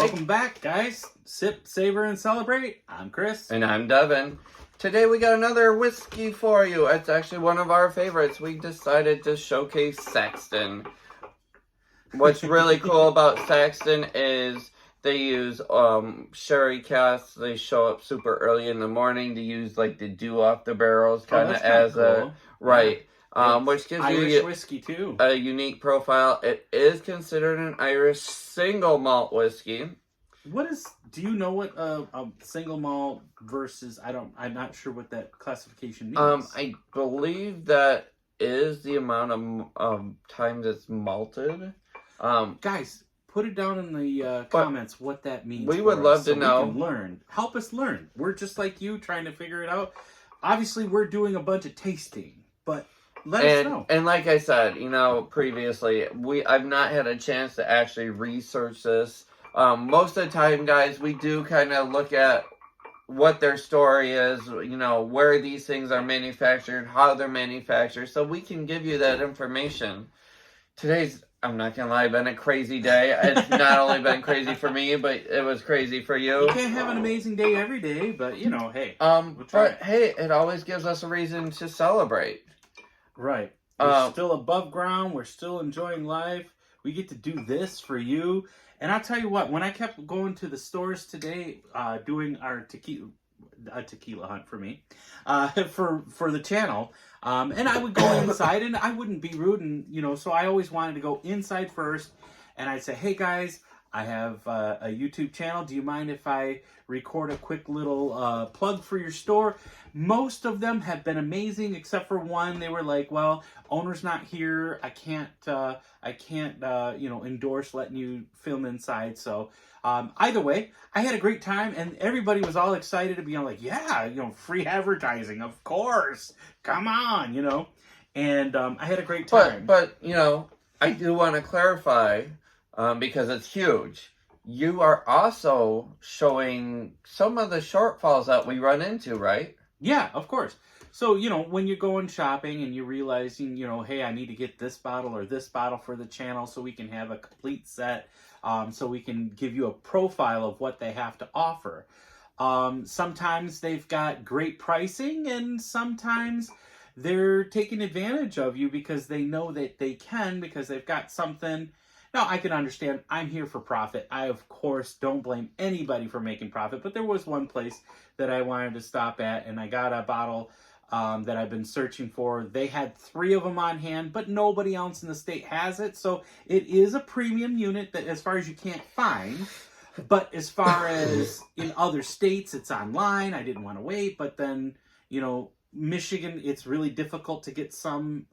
Welcome back, guys. Sip, savor, and celebrate. I'm Chris. And I'm Devin. Today we got another whiskey for you. It's actually one of our favorites. We decided to showcase Sexton. What's really cool about Sexton is they use sherry casks. They show up super early in the morning to use like the dew off the barrels kind of as cool. a right. Which gives Irish you whiskey too. A unique profile. It is considered an Irish single malt whiskey. Do you know what a single malt versus, I'm not sure what that classification means. I believe that is the amount of times it's malted. Guys, put it down in the comments what that means. We would love to know. We can learn. Help us learn. We're just like you trying to figure it out. Obviously, we're doing a bunch of tasting, but let us know. And like I said, previously, I've not had a chance to actually research this. Most of the time, guys, we do kind of look at what their story is, where these things are manufactured, how they're manufactured, so we can give you that information. Today's, I'm not gonna lie, been a crazy day. It's not only been crazy for me, but it was crazy for you. You can't have an amazing day every day, but hey. Hey, it always gives us a reason to celebrate. Right. We're still above ground. We're still enjoying life. We get to do this for you. And I'll tell you what, when I kept going to the stores today, doing our tequila hunt for me, for the channel, and I would go inside, and I wouldn't be rude, and so I always wanted to go inside first, and I'd say, hey guys, I have a YouTube channel. Do you mind if I record a quick little plug for your store? Most of them have been amazing, except for one. They were like, well, owner's not here. I can't endorse letting you film inside. So either way, I had a great time, and everybody was all excited to be like, yeah, free advertising, of course. Come on, And I had a great time. But I do want to clarify, because it's huge. You are also showing some of the shortfalls that we run into, right? Yeah, of course. So, when you're going shopping and you're realizing, hey, I need to get this bottle or this bottle for the channel so we can have a complete set, so we can give you a profile of what they have to offer. Sometimes they've got great pricing, and sometimes they're taking advantage of you because they know that they can, because they've got something. Now, I can understand. I'm here for profit. I, of course, don't blame anybody for making profit. But there was one place that I wanted to stop at, and I got a bottle that I've been searching for. They had 3 of them on hand, but nobody else in the state has it. So it is a premium unit that, as far as you can't find. But as far as in other states, it's online. I didn't want to wait. But then, Michigan, it's really difficult to get some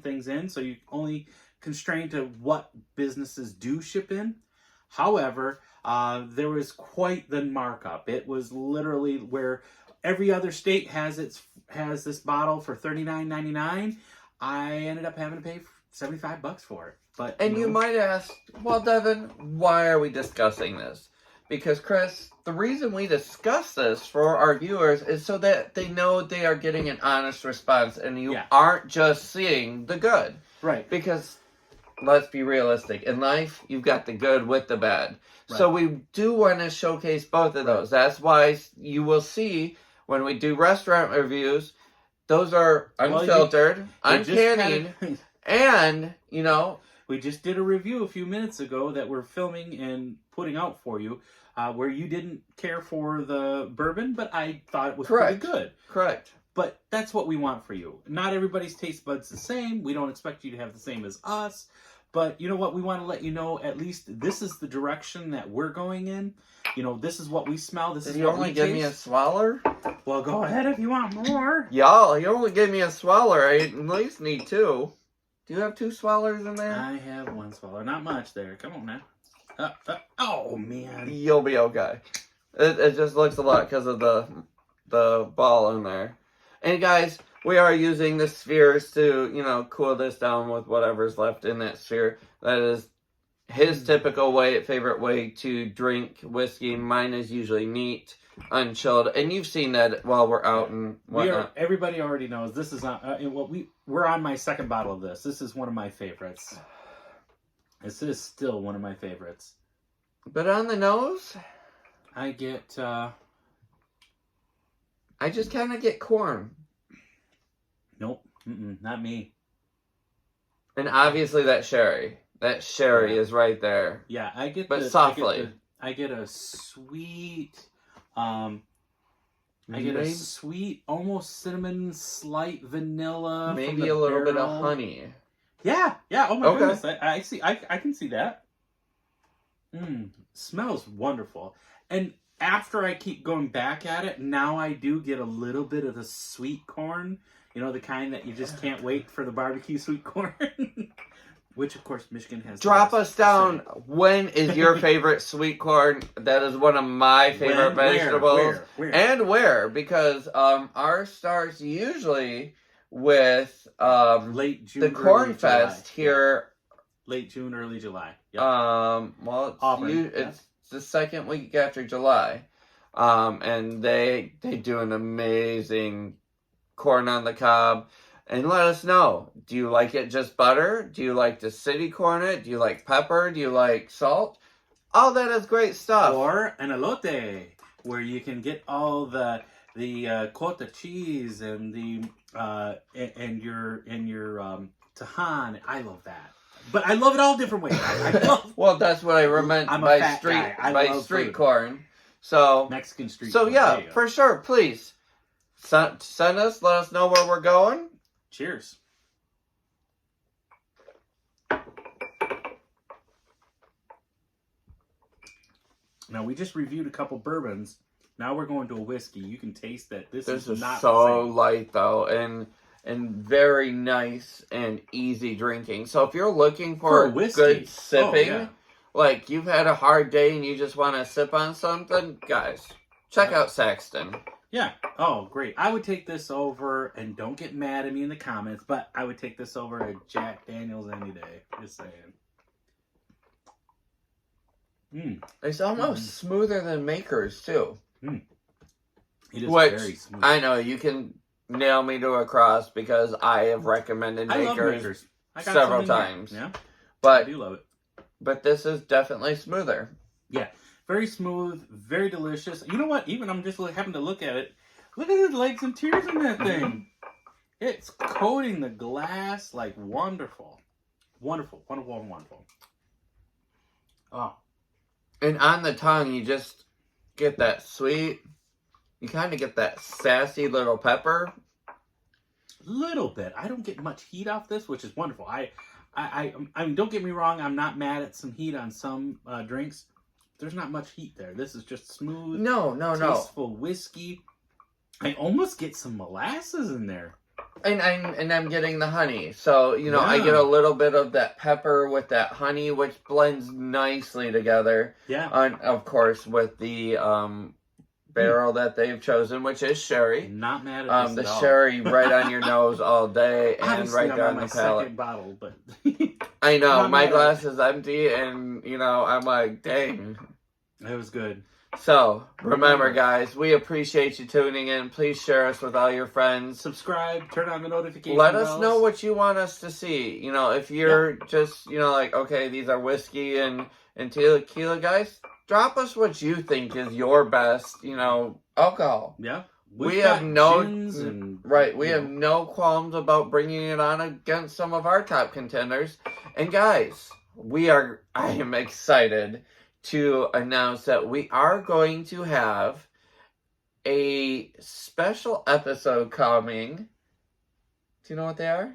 things in. So you only constrained to what businesses do ship in. However, there was quite the markup. It was literally where every other state has this bottle for $39.99. I ended up having to pay $75 for it. But you might ask, well, Devin, why are we discussing this? Because, Chris, the reason we discuss this for our viewers is so that they know they are getting an honest response, and you aren't just seeing the good. Right. Because let's be realistic. In life, you've got the good with the bad. Right. So we do want to showcase both of those. That's why you will see when we do restaurant reviews, those are unfiltered, uncanny, and, we just did a review a few minutes ago that we're filming and putting out for you, where you didn't care for the bourbon, but I thought it was pretty good. Correct. But that's what we want for you. Not everybody's taste buds the same. We don't expect you to have the same as us. But you know what? We want to let you know, at least this is the direction that we're going in. This is what we smell. This is what we taste. You only give me a swaller? Well, go ahead if you want more. Y'all, you only gave me a swaller. I at least need 2. Do you have 2 swallers in there? I have 1 swaller. Not much there. Come on now. Oh, man. You'll be okay. It just looks a lot because of the ball in there. And guys, we are using the spheres to, cool this down with whatever's left in that sphere. That is his typical favorite way to drink whiskey. Mine is usually neat, unchilled. And you've seen that while we're out and whatnot. Everybody already knows this is not, we're on my second bottle of this. This is one of my favorites. This is still one of my favorites. But on the nose, I get, I just kind of get corn. nope, not me. And obviously that sherry. That sherry is right there. Yeah, I get But softly. I get a sweet, I get a sweet, almost cinnamon, slight vanilla. Maybe a little bit of honey. Yeah. Oh my goodness. I see. I can see that. Smells wonderful. And after I keep going back at it, now I do get a little bit of the sweet corn. You know, the kind that you just can't wait for the barbecue sweet corn. Which, of course, Michigan has. Drop us down. When is your favorite sweet corn? That is one of my favorite vegetables. Where? And where? Because our starts usually with late June, the Corn Fest July. here. Late June, early July. Yep. Well, it's the second week after July. And they do an amazing corn on the cob. And let us know, do you like it just butter? Do you like to city corn it? Do you like pepper? Do you like salt? All that is great stuff. Or an elote, where you can get all the cota cheese and the and your tahan. I love that. But I love it all different ways. I love well, that's what I meant by street corn. So Mexican street corn. So yeah, for sure, please send us, let us know where we're going. Cheers. Now, we just reviewed a couple bourbons. Now we're going to a whiskey. You can taste that this is not so light, though, and very nice and easy drinking. So if you're looking for a good sipping, like you've had a hard day and you just want to sip on something, guys, check out Sexton. Yeah. Oh, great. I would take this over, and don't get mad at me in the comments, but I would take this over a Jack Daniels any day. Just saying. It's almost smoother than Makers, too. It is very smooth. I know, you can nail me to a cross because I have recommended Makers several times. Yeah. But I do love it. But this is definitely smoother. Yeah. Very smooth, very delicious. You know what? Even I'm just having to look at it. Look at the legs and tears in that thing. It's coating the glass like wonderful. Wonderful. Oh. And on the tongue, you just get that sweet. You kind of get that sassy little pepper. Little bit. I don't get much heat off this, which is wonderful. I mean, don't get me wrong. I'm not mad at some heat on some drinks. There's not much heat there. This is just smooth, tasteful whiskey. I almost get some molasses in there. And I'm getting the honey. So, I get a little bit of that pepper with that honey, which blends nicely together. Yeah. And, of course, with the barrel that they've chosen, which is sherry. Not mad at this the at all. Sherry right on your nose all day and Obviously, right down the my palate. second bottle, but I know, my glass is empty and, I'm like, dang. It was good. So, remember guys, we appreciate you tuning in. Please share us with all your friends. Subscribe, turn on the notification Let bells. us know what you want us to see. If you're just, like, okay, these are whiskey and tequila, guys, drop us what you think is your best, alcohol. Yeah. We have no qualms about bringing it on against some of our top contenders. And guys, I am excited to announce that we are going to have a special episode coming. Do you know what they are?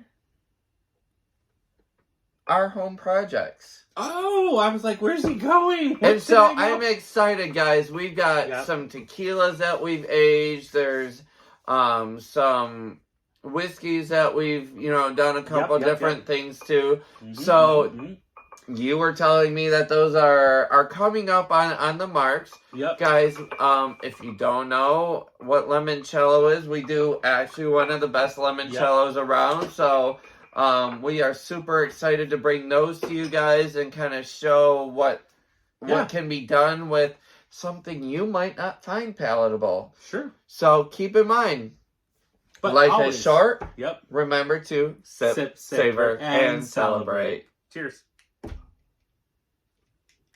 Our home projects. Oh, I was like, where's he going? And so I'm excited, guys. We've got some tequilas that we've aged. There's some whiskeys that we've, done a couple different things to. So you were telling me that those are coming up on the marks. Yep. Guys, if you don't know what limoncello is, we do actually one of the best limoncellos around. So we are super excited to bring those to you guys and kind of show what can be done with something you might not find palatable. Sure. So keep in mind, but life is short. Yep. Remember to sip, savor, and celebrate. Cheers.